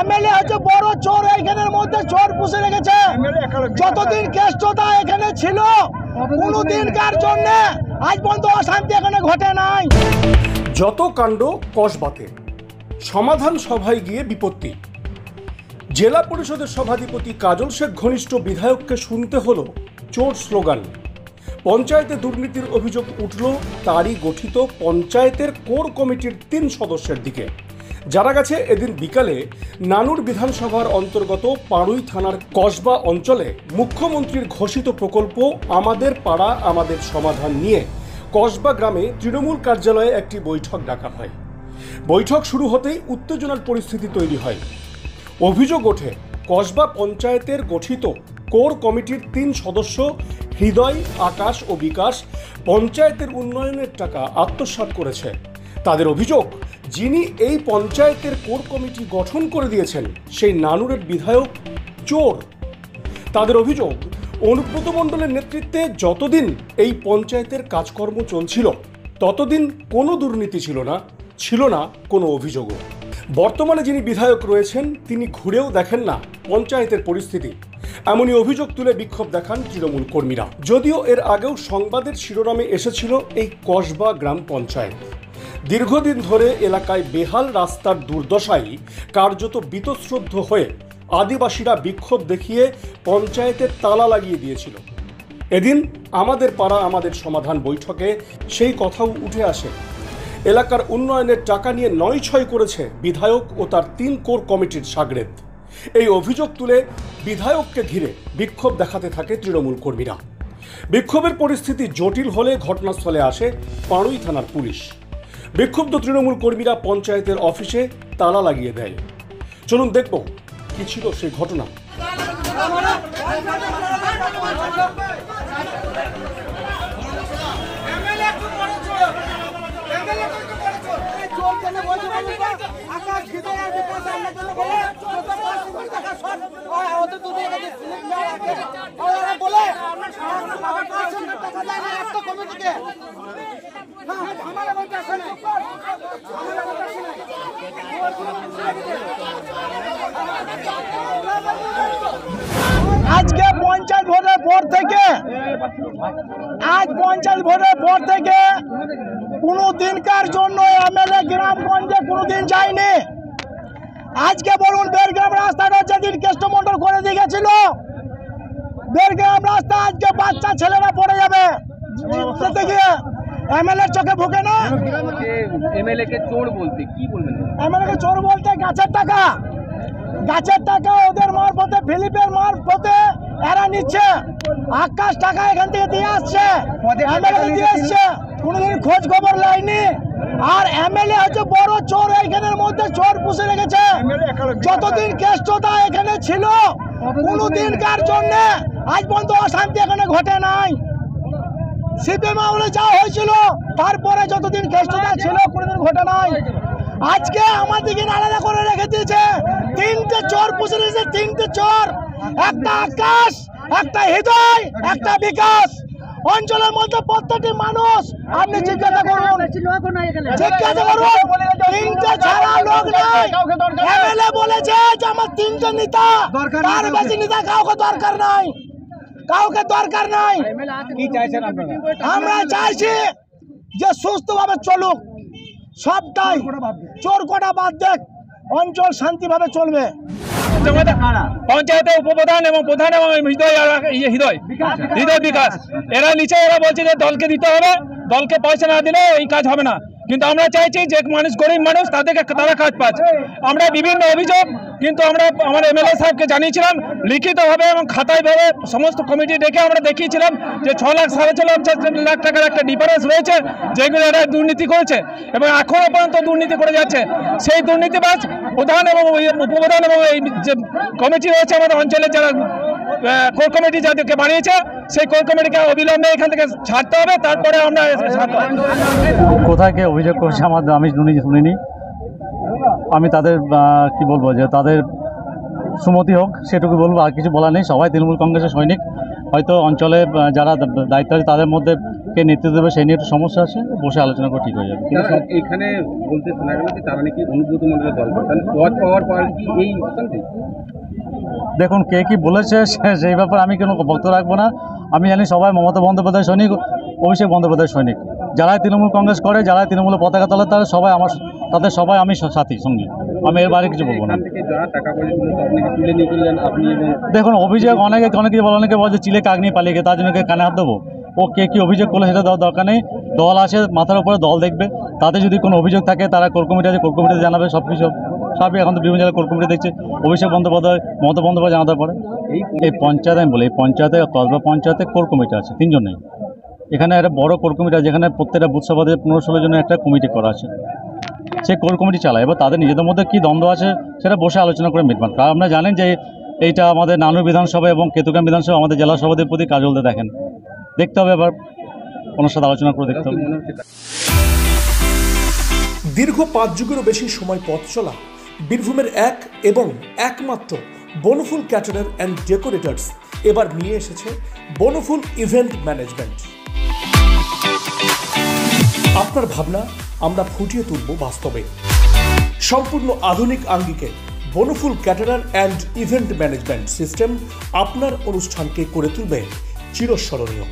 MLA হচ্ছে বড় চোর, এখানের মধ্যে চোর পুষে রেখেছে। যতদিন কেষ্টতা এখানে ছিল কোনোদিনকার জন্য আজ পর্যন্ত অশান্তি এখানে ঘটে নাই। যত কাণ্ড কসবাতে, সমাধান সভায় গিয়ে বিপত্তি। জেলা পরিষদের সভাধিপতি কাজল শেখ ঘনিষ্ঠ বিধায়ককে শুনতে হলো চোর স্লোগান। পঞ্চায়েতে দুর্নীতির অভিযোগ উঠল তারই গঠিত পঞ্চায়েতের কোর কমিটির 3 সদস্যের দিকে। জানা গেছে এদিন বিকালে নানুর বিধানসভার অন্তর্গত পাড়ুই থানার কসবা অঞ্চলে মুখ্যমন্ত্রীর ঘোষিত প্রকল্প আমাদের পাড়া আমাদের সমাধান নিয়ে কসবা গ্রামে তৃণমূল কার্যালয়ে একটি বৈঠক ডাকা হয়। বৈঠক শুরু হতেই উত্তেজনার পরিস্থিতি তৈরি হয়। অভিযোগ ওঠে কসবা পঞ্চায়েতের গঠিত কোর কমিটির 3 সদস্য হৃদয়, আকাশ ও বিকাশ পঞ্চায়েতের উন্নয়নের টাকা আত্মসাৎ করেছে। তাদের অভিযোগ, যিনি এই পঞ্চায়েতের কোর কমিটি গঠন করে দিয়েছেন সেই নানুরের বিধায়ক চোর। তাদের অভিযোগ, অনুব্রত মণ্ডলের নেতৃত্বে যতদিন এই পঞ্চায়েতের কাজকর্ম চলছিল ততদিন কোনো দুর্নীতি ছিল না কোনো অভিযোগও। বর্তমানে যিনি বিধায়ক রয়েছেন তিনি ঘুরেও দেখেন না পঞ্চায়েতের পরিস্থিতি, এমনই অভিযোগ তুলে বিক্ষোভ দেখান তৃণমূল কর্মীরা। যদিও এর আগেও সংবাদের শিরোনামে এসেছিল এই কসবা গ্রাম পঞ্চায়েত। দীর্ঘদিন ধরে এলাকায় বেহাল রাস্তার দুর্দশায় কার্যত বীতশ্রদ্ধ হয়ে আদিবাসীরা বিক্ষোভ দেখিয়ে পঞ্চায়েতের তালা লাগিয়ে দিয়েছিল। এদিন আমাদের পাড়া আমাদের সমাধান বৈঠকে সেই কথাও উঠে আসে। এলাকার উন্নয়নের টাকা নিয়ে নয়-ছয় করেছে বিধায়ক ও তার 3 কোর কমিটির সাগরেদ। এই অভিযোগ তুলে বিধায়ককে ঘিরে বিক্ষোভ দেখাতে থাকে তৃণমূল কর্মীরা। বিক্ষোভের পরিস্থিতি জটিল হলে ঘটনাস্থলে আসে পাড়ুই থানার পুলিশ। বিক্ষুব্ধ তৃণমূল কর্মীরা পঞ্চায়েতের অফিসে তালা লাগিয়ে দেয়। চলুন দেখব কি ছিল সেই ঘটনা। আজকে পঞ্চায়েত ভোটের পর থেকে কোনো দিনকার জন্য এমএলএ গ্রামগঞ্জে কোনোদিন যায়নি। আজকে বলুন বেরগ্রাম রাস্তাটা যেদিন কেষ্টমন্ডল করে দিয়ে গেছিল, বেরগ্রাম রাস্তা আজকে বাচ্চা ছেলেরা পড়ে যাবে গিয়ে এমএলএ চোখে ভুকে না। এমএলএ কে চোর বলতে কি বলবেন? এমএলএ কে চোর বলতে গাছের টাকা ওদের মারফতে, ফিলিপের মারফতে এরা নিচ্ছে। আকাশ টাকা এখান থেকে দিয়ে আসছে, এমএলএ দিয়ে আসছে, কোনোদিন খোঁজ খবর লাইনি। আর এমএলএ হচ্ছে বড় চোর, এখানের মধ্যে চোর পুষে রেখেছে। যতদিন কেষ্টতা এখানে ছিল কোনোদিনকার জন্য আজ পর্যন্ত অশান্তি এখানে ঘটে নাই। সিপিএম আমলে যা হয়েছিল তারপরে যতদিন কেষ্টতা ছিল কোনোদিন ঘটে নাই। আজকে আমাদেরকে আলাদা করে রেখে দিয়েছে। 3টে চোর পুষে রেখেছে, 3টে চোর, একটা আকাশ, একটা হৃদয়, একটা বিকাশ। অঞ্চলের মধ্যে প্রত্যেকটি মানুষ আপনি জিজ্ঞাসা করুন, 3টে ছাড়া লোক নাই। এমএলএ বলেছে যে আমার 3টে নেতা, তার বেশি নেতা কাউকে দরকার নাই। কি চাইছেন আপনারা? আমরা চাইছি যে সুস্থভাবে চলুক, সবটাই চোর কোটা বাদ দেখ, অঞ্চল শান্তিভাবে চলবে। পঞ্চায়েতের উপপ্রধান এবং প্রধান এবং হৃদয় বিকাশ এরা নিচে, এরা বলছে যে দলকে দিতে হবে, দলকে পয়সা না দিলে এই কাজ হবে না। কিন্তু আমরা চাইছি যে মানুষ, গরিব মানুষ, তারা কাজ পাচ্ছে। আমরা বিভিন্ন অভিযোগ কিন্তু আমরা আমার এমএলএ সাহেবকে জানিয়েছিলাম লিখিতভাবে এবং খাতায় ভাবে সমস্ত কমিটি ডেকে আমরা দেখিয়েছিলাম যে 6 লাখ 6.5 লাখ টাকার একটা ডিফারেন্স রয়েছে, যেগুলো এরা দুর্নীতি করেছে এবং এখনো পর্যন্ত দুর্নীতি করে যাচ্ছে। সেই দুর্নীতিবাজ প্রধান এবং উপপ্রধান এবং এই যে কমিটি রয়েছে আমাদের অঞ্চলের যারা কোর কমিটি যাদেরকে বানিয়েছে, সেই কোর কমিটিকে অবিলম্বে এখান থেকে ছাড়তে হবে, তারপরে আমরা কোথায় কে অভিযোগ করছে আমি শুনিনি। আমি তাদের কি বলবো, যে তাদের সুমতি হোক সেটুকু বলবো, আর কিছু বলা নেই। সবাই তৃণমূল কংগ্রেসের সৈনিক। হয়তো অঞ্চলে যারা দায়িত্ব আছে তাদের মধ্যে কে নেতৃত্ব দেবে সেই নিয়ে একটু সমস্যা আছে, বসে আলোচনা করে ঠিক হয়ে যাবে। এখানে বলতে শোনা গেল যে তারা নাকি অনুব্রত মণ্ডলের দল করে, তাহলে পদ পাওয়ার পর কি এই অশান্তি? দেখুন কে কি বলেছে সেই ব্যাপারে আমি কোনো বক্তব্য রাখবো না। আমি জানি সবাই মমতা বন্দ্যোপাধ্যায় সৈনিক, অভিষেক বন্দ্যোপাধ্যায় সৈনিক। যারা তৃণমূল কংগ্রেস করে, যারা তৃণমূলের পতাকা তোলে, তারা সবাই আমার, তাদের সবাই আমি সাথী সঙ্গী। আমি এর বাইরে কিছু বলবো না। এখান থেকে যারা টাকা পয়সা তুলে আপনাকে তুলে নিয়ে চলে যান আপনি, এবং দেখুন অভিযোগ অনেকে কিছু বলে, অনেকে বলে যে চিলে কাক নিয়ে পালিয়ে গেছে, তার জন্য কানে হাত দেবো? ও কে কী অভিযোগ করলে সেটা দেওয়ার দরকার নেই। দল আছে, মাথার উপরে দল দেখবে, তাতে যদি কোনো অভিযোগ থাকে তারা কোর কমিটি আছে, কোর কমিটিতে জানাবে। সব কিছু সবই এখন তো বিভিন্ন জায়গায় কোর কমিটি দেখছে। অভিষেক বন্দ্যোপাধ্যায়, মমতা বন্দ্যোপাধ্যায় জানাতে পারে। এই পঞ্চায়েত আমি বলি, এই পঞ্চায়েতে, কসবা পঞ্চায়েতে কোর কমিটি আছে 3 জনেই। এখানে একটা বড় কোর কমিটি আছে, যেখানে প্রত্যেকটা বুথ সভাতে 15-16 জনের একটা কমিটি করা আছে, সে কোর কমিটি চালায়। এবার তাদের নিজেদের মধ্যে কী দ্বন্দ্ব আছে সেটা বসে আলোচনা করে মিটমাট। কারণ আপনারা জানেন যে এইটা আমাদের নানুর বিধানসভা এবং কেতুগ্রাম বিধানসভা আমাদের জেলা সভাপতির প্রতি কাজলতে দেখেন, দেখতে হবে, এবার ওনার সাথে আলোচনা করে দেখতে হবে। দীর্ঘ 5 যুগেরও বেশি সময় পথ চলা বীরভূমের এক এবং একমাত্র বনফুল ক্যাটারার অ্যান্ড ডেকোরেটার্স এবার নিয়ে এসেছে বনফুল ইভেন্ট ম্যানেজমেন্ট। আপনার ভাবনা আমরা ফুটিয়ে তুলব বাস্তবে। সম্পূর্ণ আধুনিক আঙ্গিকে Bonphul caterer and event management system আপনার অনুষ্ঠানকে করে তুলবে চিরস্মরণীয়।